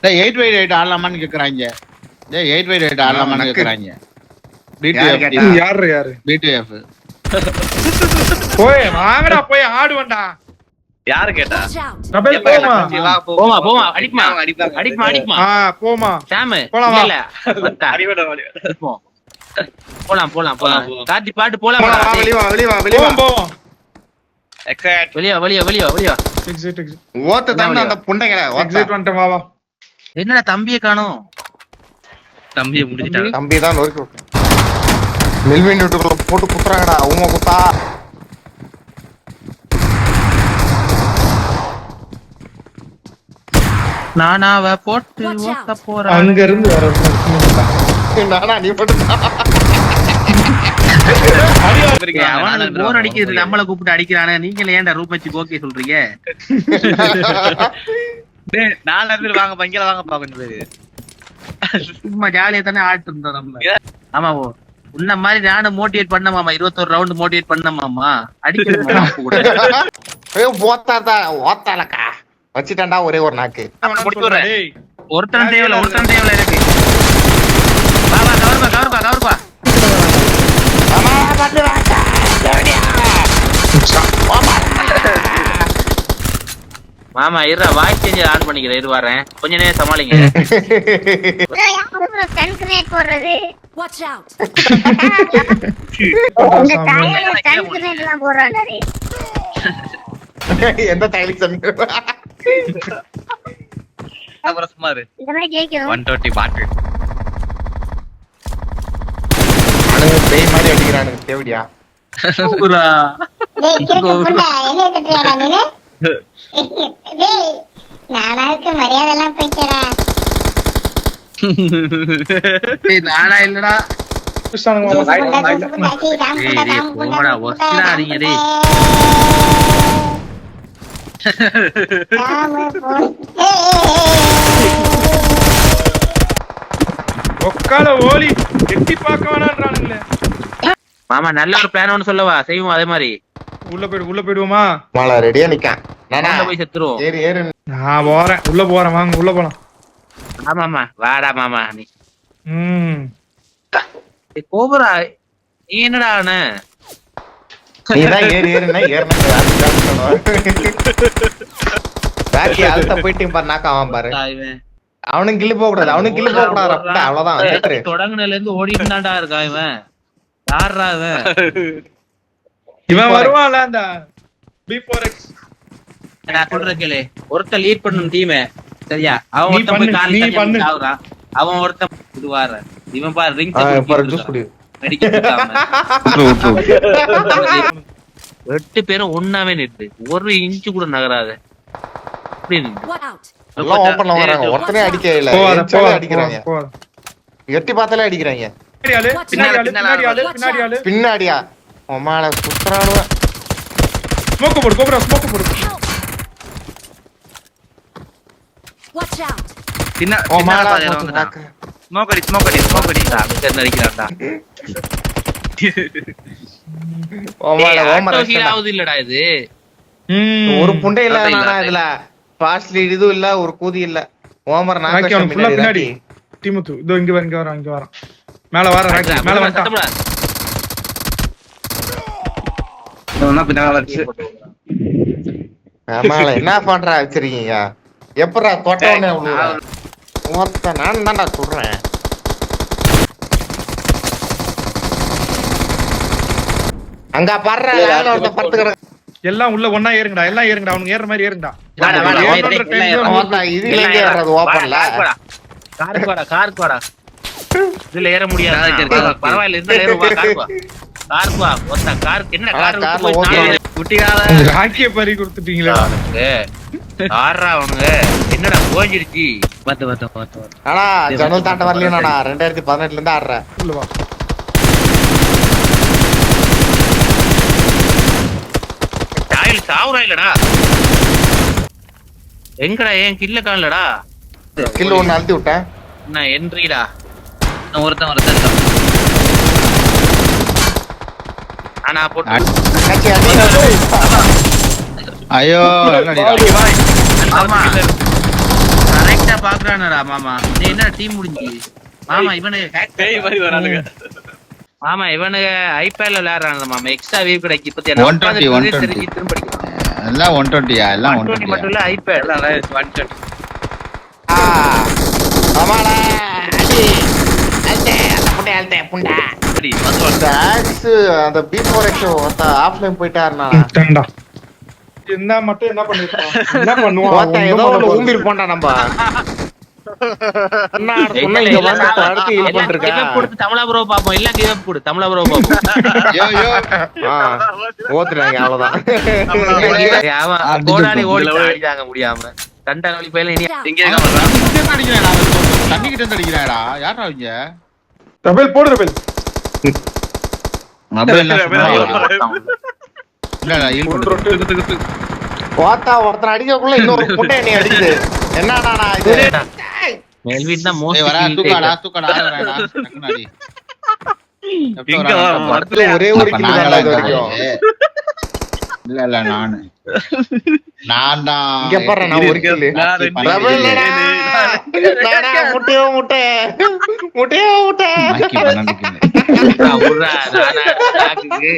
டேய் 8x8 ஆடலாமான்னு கேக்குறாங்க. டேய் 8x8 ஆடலாமான்னு கேக்குறாங்க. யாரு B2F. போய் வாங்கடா போய் ஆடுவண்டா. யாரு கேட்டா? டபுள் போமா. போமா அடிக்குமா. போமா. சாம் போலாம் இல்ல. அடிவட போலாம். கார்த்தி பாட்டு போலாம். வெளிய வா. போவோம். வெளிய. எக்ஸிட். ஓத்த தண்ணி அந்த புண்டைங்கள எக்ஸிட் வந்துட்டேன் வா. என்னடா தம்பியை காணோம்? தம்பியை முடிச்சிட்டாங்க. தம்பி தான் நொறுக்கி விட்டு மில்வின் வீட்டுக்குள்ள போட்டு குத்துறாங்கடா. அவங்க குத்தா நானாவ போட்டு ஓட்ட போறேன். அங்க இருந்து வர நானா நீ போட்டு அவனுக்கு போர் அடிக்கிறது நம்மள கூப்பிட்டு அடிக்கிறானே. நீங்க ஏன்டா ரூம் வச்சு ஓகே சொல்றீங்க? 4 பேர் வாங்க பங்கில வாங்கப்பா கொஞ்சம் பேரு. சும்மா ஜாலியா தானே ஆட்டு இருந்தோம் நம்ம. ஆமா உன்ன மாதிரி நானும் மோட்டிவேட் பண்ண மாமா. 21 ரவுண்ட் மோட்டிவேட் பண்ண மாமா. அடிக்கணும் ஓத்தாலக்கா வச்சுட்டான்டா ஒரே ஒரு நாக்கு. ஒருத்தன் தேவையில்ல இருக்கு. பாபா கவர்பா மாமா இருடா வாய்ஸ் சேஞ்ச் ஆன் பண்ணிக்கிறேன். இரு வரேன் கொஞ்ச நேரம் சமாளிங்க. Watch out. உங்க தாயால கன்கிரேட்லாம் போறானே. எந்த டைலிக் சொன்னீங்க? அப்புறம் சும்மா இரு. இதெல்லாம் ஜெயிக்கணும். 120 பாட்டில். அனுங்க பேய் மாதிரி அடிக்கிறானுங்க தேவடியா. பூரா டேய் கிறுக்கு புண்டா என்ன கட்டறியாடா நீனே? டேய் நானாக்கு மரியாதை எல்லாம் போயிட்டடா. ஏய் நானா இல்லடா. போடா ஒஸ்டா அடிங்க டேய். ஒக்கால ஓலி எட்டி பார்க்க வேணான்றானுங்களே. மாமா நல்ல ஒரு பிளான் ஒன்னு சொல்லவா? செய்வோம் அதே மாதிரி. உள்ள போயிடுவோமா? மாலா ரெடியா நிக்கான். நானா போய் செத்துருவோம். ஏறு நான் போறேன். உள்ள போறேன் வாங்க உள்ள போலாம். ஆமாமா வாடா மாமா நீ. கோபரா நீ என்னடா ஆன? நீதான் ஏறுனா பாக்கி அழுத்த போயிட்டு பாரு நாக்க அவன் பாரு. அவனுக்கு கிள்ளி போக கூடாது. அவ்வளவுதான். தொடங்குனதுல இருந்து ஓடிட்டு தான்டா இருக்கான் இவன். யாரா இவன் வருவான்ல அந்த B4X. நான் சொல்றேன் கேளு. ஒருத்தன் லீட் பண்ணும் டீமே சரியா? அவன் ஒருத்தன் போய் கால் அவன் ஒருத்தன் இதுவார. இவன் பாரு ரிங் எட்டு பேரும் ஒன்னாவே நிறுத்து. ஒரு இன்ச்சு கூட நகராத. ஒருத்தனே அடிக்க இல்ல அடிக்கிறாங்க. எட்டி பார்த்தாலே அடிக்கிறாங்க. பின்னாடியா உமால சுத்துறானுவ. ஸ்மோக் போடு. Watch out. ஸ்மோக் அடி அங்க அடிக்கிறான்டா. இல்லடா இது ஒரு புண்டை இல்ல. இதுல பாஸ்ட்லி இது இல்ல ஒரு கூதி இல்ல. ஓமர் பின்னாடி டிமுத்து இதோ இங்க வரான். மேல வர மேல வந்துட்டான். என்ன பண்றா வச்சிருக்கீங்க? எப்படா தொட்டவனே நானும் தான்டா சொல்றேன். அங்க பாடுற எல்லாம் உள்ள ஒன்னா ஏறுங்கடா. அவனுக்கு ஏற மாதிரி ஏறுங்கடா. இதுல ஏற முடியாது. பரவாயில்ல இருந்தா ஏறுவா. ராக்கிய பறி கொடுத்துட்டீங்களா? என்னடா போஞ்சிருச்சு. ஆனா ஜன்னல் தாண்ட வரலையா? 2018 இருந்து ஆடுறேன். சாவுரா இல்லடா. எங்கடா ஏன் கில்ல காணலடா? கில்ல ஒன்னு அழுத்தி விட்டேன். நான் என்ட்ரிடா. ஒருத்தன் ஆனா போட்டு ஐயோ கரெக்டா பாக்குறானடா மாமா. டேய் என்ன டீம் முடிஞ்சு மாமா இவனு பேய் மாதிரி வரானுங்க. மாமா இவனு ஐபேட்ல விளையாடுறான்ல மாமா. எக்ஸ்ட்ரா வீவ் கிடைக்கு. இப்ப 120, 120. திரும்ப படிக்கலாம். எல்லாம் 120 எல்லாம் 120 மட்டும் 120 இல்ல ஐபேட். எல்லாம் 120. ஆமாடா அடி அல்டே அந்த புண்டை அல்டே புண்டா அப்படி வந்து இந்த ஆக்ஸ் அந்த B4X ஆஃப்லைன் போயிட்டாருனா தாண்டா என்ன மட்டும் என்ன பண்ணிருப்பான் என்ன பண்ணுவான் ஓத்த ஏதோ ஒண்ணு ஊம்பிருப்போம்டா நம்ம என்ன சொன்னா இங்க வந்து அடுத்து ஹீல் பண்ணிருக்கா கிவ் அப் கொடுத்து தமிழா ப்ரோ பாப்போம். இல்ல கிவ் அப் கொடு தமிழா ப்ரோ பாப்போம். யோ யோ ஓத்துறாங்க அவ்வளவுதான் அவன் கோடாலி ஓடி அடிச்சாங்க முடியாம கண்ட வழி பையில இனி இங்க இருக்க மாட்டான். அடிக்கிறாடா தண்ணி கிட்ட இருந்து அடிக்கிறாடா யாரா அவங்க ரபேல் போடு ரபேல் இல்ல ஈல் போட்டு ஓத்தா ஒருத்தன் அடிக்கக்குள்ள இன்னொரு புண்டை நீ அடிக்குது என்னடா இது மெல்வின் தான் ஏய் வரா தூக்காடா மோஸ்ட் தூக்காடா வரடா டக்குனு அடி இங்க வா, மரத்துல ஒரே ஒரு கிலோ தான் இது வரைக்கும் இல்ல இல்ல நான் தான் இங்க பாரு நான் ஒரு கிலோ நான் ரெண்டு ரபேல் நாடா முட்டையோ முட்டை முட்டையோ முட்டை மாக்கி பண்ணனும் உர்ரா நானா நாக்குக்கு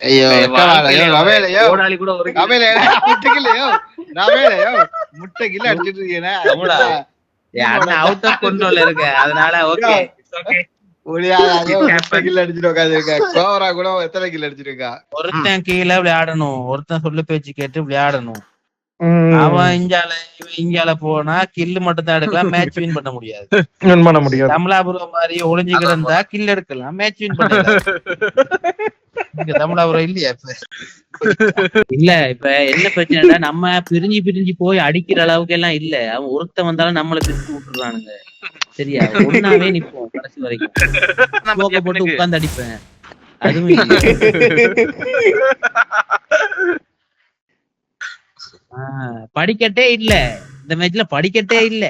ஐயோ கவாலையோ ரவேலையோ கோடாலி கூட ஒரு ரவேலையோ முட்டைகிலையோ ரவேலையோ முட்டைகில அடிச்சிட்டு இருக்கேனே யாருன்னா அவுட் ஆஃப் கண்ட்ரோல்ல இருக்கு. அதனால ஓகே ஓகே. ஒளியாதோ முட்டைகில அடிச்சிட்டு உட்கார்ந்திருக்கா கோவரா கூட எத்தனை கிலோ அடிச்சிருக்கா ஒருத்தன் கீழே விளையாடணும். ஒருத்தன் சொல்லு பேச்சு கேட்டு விளையாடணும். அவன் இங்கால போனா கில்லு மட்டும் தான் எடுக்கலாம். மேட்ச் வின் பண்ண முடியாது. பண்ண முடியாது தமிழாபுரம் மாதிரி ஒளிஞ்சு கிடந்தா கில் எடுக்கலாம். மேட்ச் வின் பண்ணலாம். இங்க தமிழாபுரம் இல்லையா இப்ப? இல்ல இப்ப என்ன பிரச்சனைடா நம்ம பிரிஞ்சு போய் அடிக்கிற அளவுக்கு எல்லாம் இல்ல. அவன் ஒருத்தன் வந்தாலும் நம்மள பிரிச்சு விட்டுறானுங்க. சரியா? ஒன்னாவே நிப்போம் கடைசி வரைக்கும். போட்டு உட்கார்ந்து அடிப்பேன். அதுவும் இல்ல. படிக்கட்டே இல்ல இந்த மேட்ச்ல படிக்கட்டே இல்ல.